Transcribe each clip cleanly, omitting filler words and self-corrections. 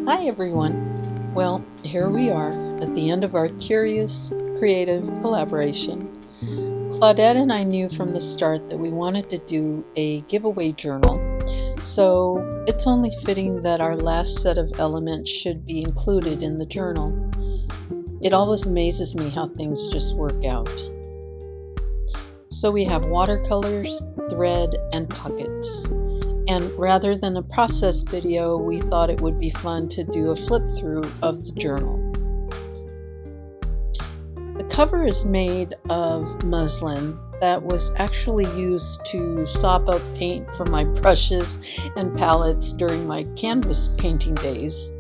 Hi everyone! Well, here we are at the end of our curious, creative collaboration. Claudette and I knew from the start that we wanted to do a giveaway journal, so it's only fitting that our last set of elements should be included in the journal. It always amazes me how things just work out. So we have watercolors, thread, and pockets. And rather than a process video, we thought it would be fun to do a flip through of the journal. The cover is made of muslin that was actually used to sop up paint for my brushes and palettes during my canvas painting days.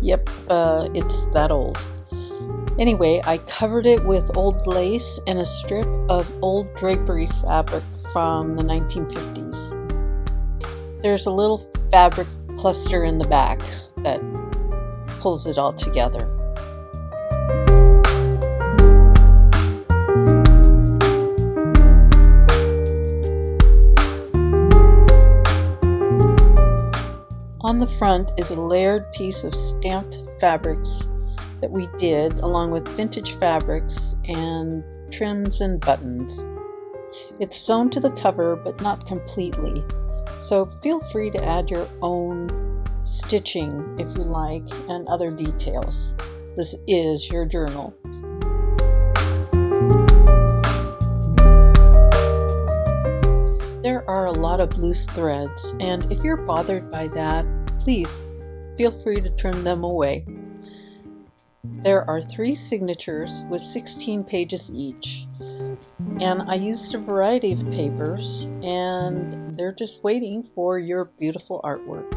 Yep, it's that old. Anyway, I covered it with old lace and a strip of old drapery fabric from the 1950s. There's a little fabric cluster in the back that pulls it all together. On the front is a layered piece of stamped fabrics that we did along with vintage fabrics and trims and buttons. It's sewn to the cover but not completely. So feel free to add your own stitching if you like and other details. This is your journal. There are a lot of loose threads, and if you're bothered by that, please feel free to trim them away. There are 3 signatures with 16 pages each. And I used a variety of papers, and they're just waiting for your beautiful artwork.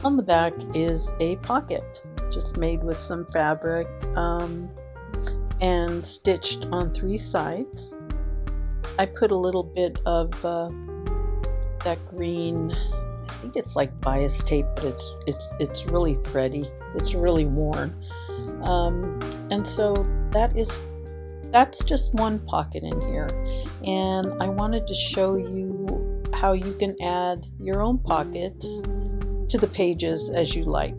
On the back is a pocket, just made with some fabric and stitched on 3 sides. I put a little bit of that green, I think it's like bias tape, but it's really thready. It's really worn, and so that's just one pocket in here. And I wanted to show you how you can add your own pockets to the pages as you like.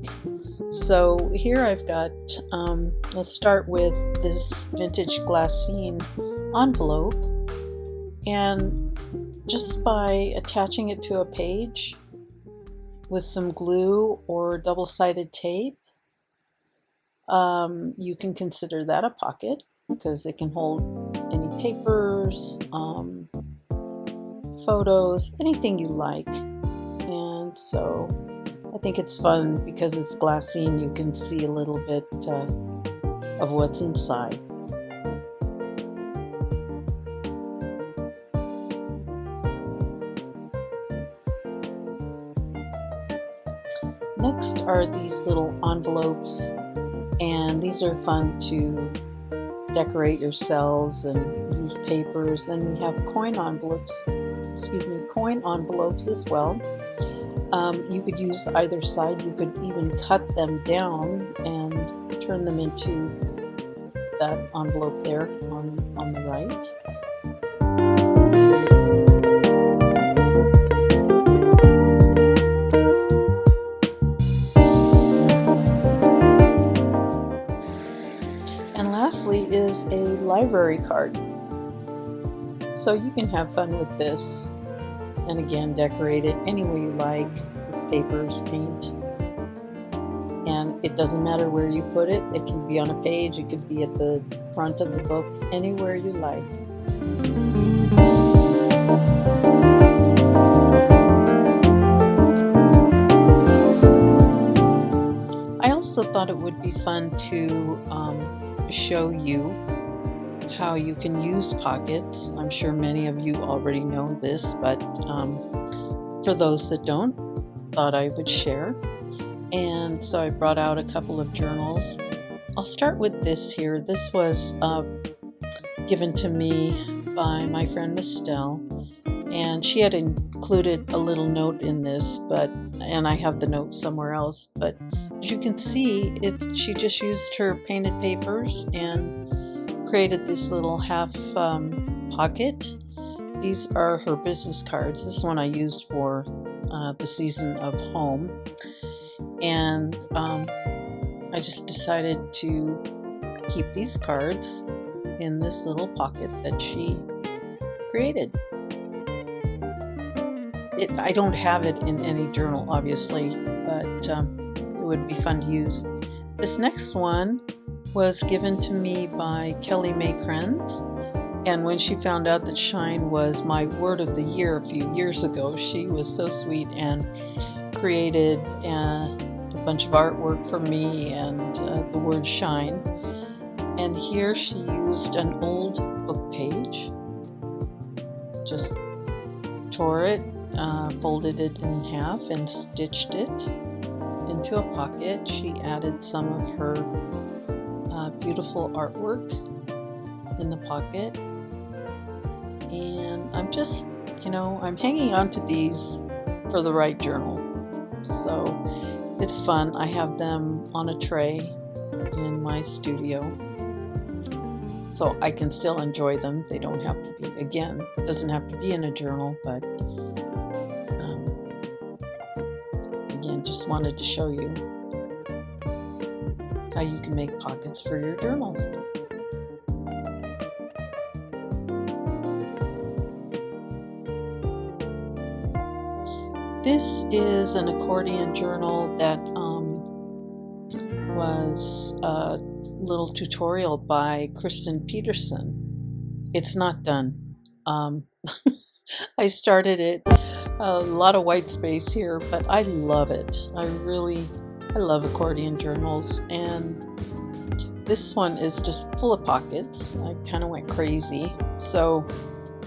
So here I've got, I'll start with this vintage glassine envelope, and just by attaching it to a page with some glue or double-sided tape, you can consider that a pocket because it can hold any papers, photos, anything you like. And so I think it's fun because it's glassine, you can see a little bit of what's inside. Next are these little envelopes, and these are fun to decorate yourselves and use papers. And we have coin envelopes as well. You could use either side. You could even cut them down and turn them into that envelope there on the right. And lastly is a library card. So you can have fun with this. And again, decorate it any way you like, with papers, paint. And it doesn't matter where you put it. It can be on a page, it could be at the front of the book, anywhere you like. I also thought it would be fun to show you how you can use pockets. I'm sure many of you already know this, but for those that don't, thought I would share. And so I brought out a couple of journals. I'll start with this here. This was given to me by my friend Estelle, and she had included a little note in this, and I have the note somewhere else, but as you can see, she just used her painted papers and created this little half pocket. These are her business cards. This one I used for the season of home, and I just decided to keep these cards in this little pocket that she created. I don't have it in any journal, obviously, but it would be fun to use. This next one was given to me by Kelly Mae Krenz, and when she found out that shine was my word of the year a few years ago, she was so sweet and created a bunch of artwork for me and the word shine. And here she used an old book page, just tore it, folded it in half and stitched it into a pocket. She added some of her beautiful artwork in the pocket, and I'm just, I'm hanging on to these for the right journal, so it's fun. I have them on a tray in my studio, so I can still enjoy them. They don't have to be, again, it doesn't have to be in a journal, but again, just wanted to show you how you can make pockets for your journals. This is an accordion journal that was a little tutorial by Kristen Peterson. It's not done. I started it, a lot of white space here, but I love it. I love accordion journals, and this one is just full of pockets. I kind of went crazy. So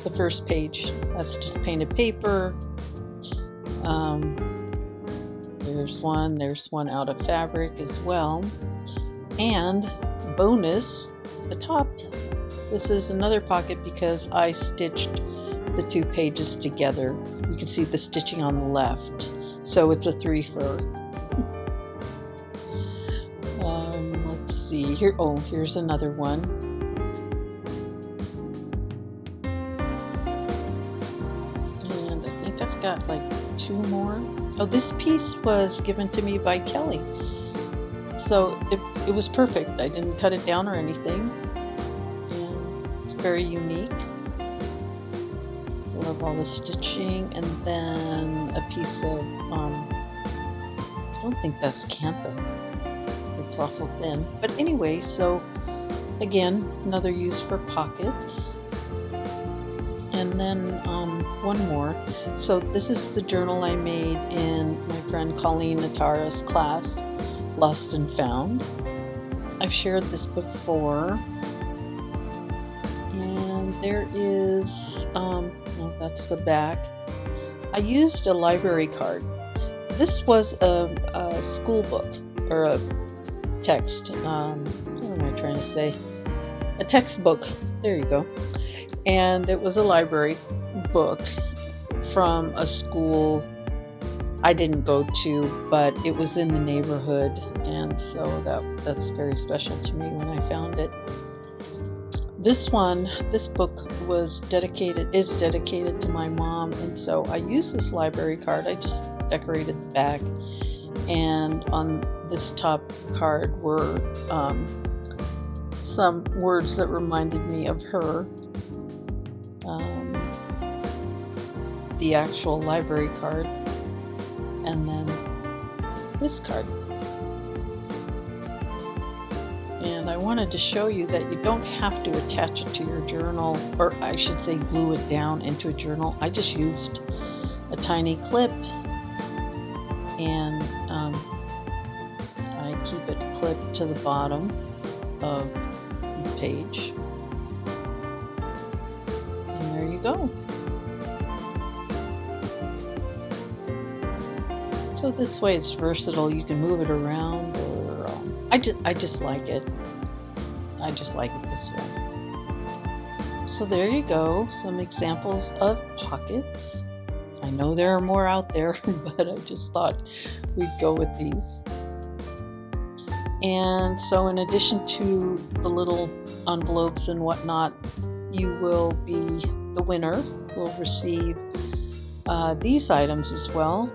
the first page, that's just painted paper. There's one out of fabric as well. And bonus, the top. This is another pocket because I stitched the two pages together. You can see the stitching on the left. So it's a 3-for. Let's see here. Oh, here's another one. And I think I've got like 2 more. Oh, this piece was given to me by Kelly. So it was perfect. I didn't cut it down or anything. And it's very unique. I love all the stitching. And then a piece of, I don't think that's Cantha. It's awful thin. But anyway, so again, another use for pockets. And then one more. So this is the journal I made in my friend Colleen Natara's class, Lost and Found. I've shared this before. And there is, well, that's the back. I used a library card. This was a school book, or a text. What am I trying to say? A textbook. There you go. And it was a library book from a school I didn't go to, but it was in the neighborhood, and so that's very special to me when I found it. This book is dedicated to my mom, and so I used this library card. I just decorated the back, and on this top card were some words that reminded me of her. The actual library card, and then this card. And I wanted to show you that you don't have to attach it to your journal, or I should say glue it down into a journal. I just used a tiny clip, and I keep it clipped to the bottom of the page. And there you go. So this way it's versatile. You can move it around, or I just like it. I just like it this way. So there you go, some examples of pockets. I know there are more out there, but I just thought we'd go with these. And so in addition to the little envelopes and whatnot, you will be, the winner will receive these items as well.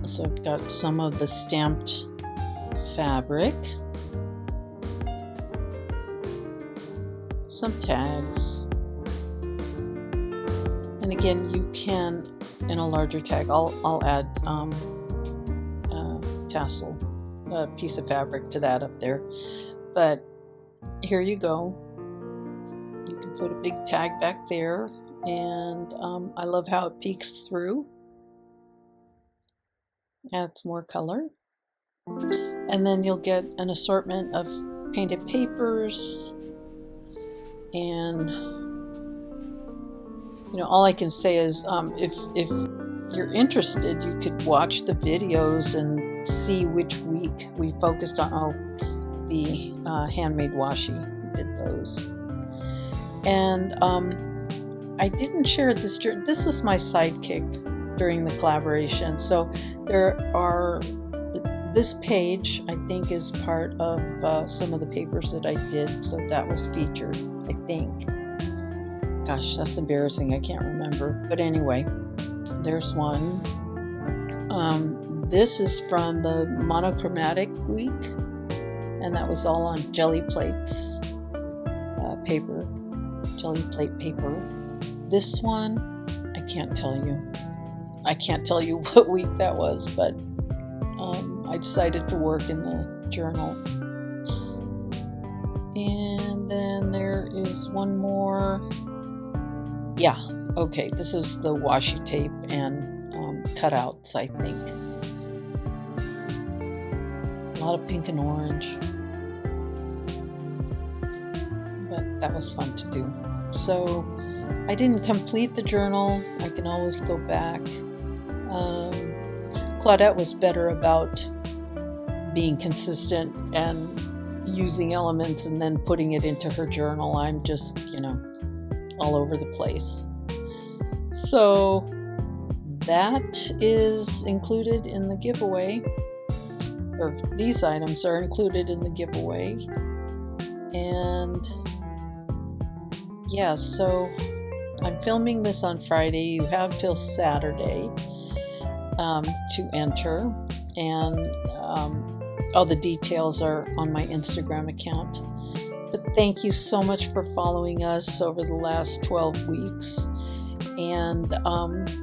So I've got some of the stamped fabric, some tags, and again you can, in a larger tag, I'll add tassel, a piece of fabric to that up there, but here you go. You can put a big tag back there, and I love how it peeks through, adds more color, and then you'll get an assortment of painted papers. And you know, all I can say is if you're interested, you could watch the videos and see which week we focused on. The handmade washi, we did those. And I didn't share this. This was my sidekick during the collaboration. So there are, this page I think is part of some of the papers that I did. So that was featured, I think. Gosh, that's embarrassing. I can't remember. But anyway, there's one. This is from the monochromatic week, and that was all on jelly plates paper, jelly plate paper. This one, I can't tell you. I can't tell you what week that was, but I decided to work in the journal. And then there is one more. Yeah, okay, this is the washi tape and cutouts, I think. A lot of pink and orange. But that was fun to do. So I didn't complete the journal. I can always go back. Claudette was better about being consistent and using elements and then putting it into her journal. I'm just, all over the place. So that is included in the giveaway, or these items are included in the giveaway. And yeah, so I'm filming this on Friday. You have till Saturday to enter, and all the details are on my Instagram account. But thank you so much for following us over the last 12 weeks. And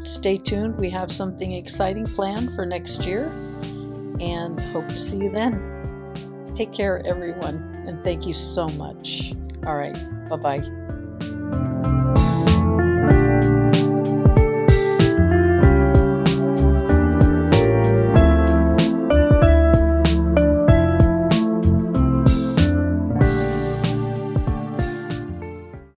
stay tuned. We have something exciting planned for next year. And hope to see you then. Take care, everyone. And thank you so much. All right. Bye-bye.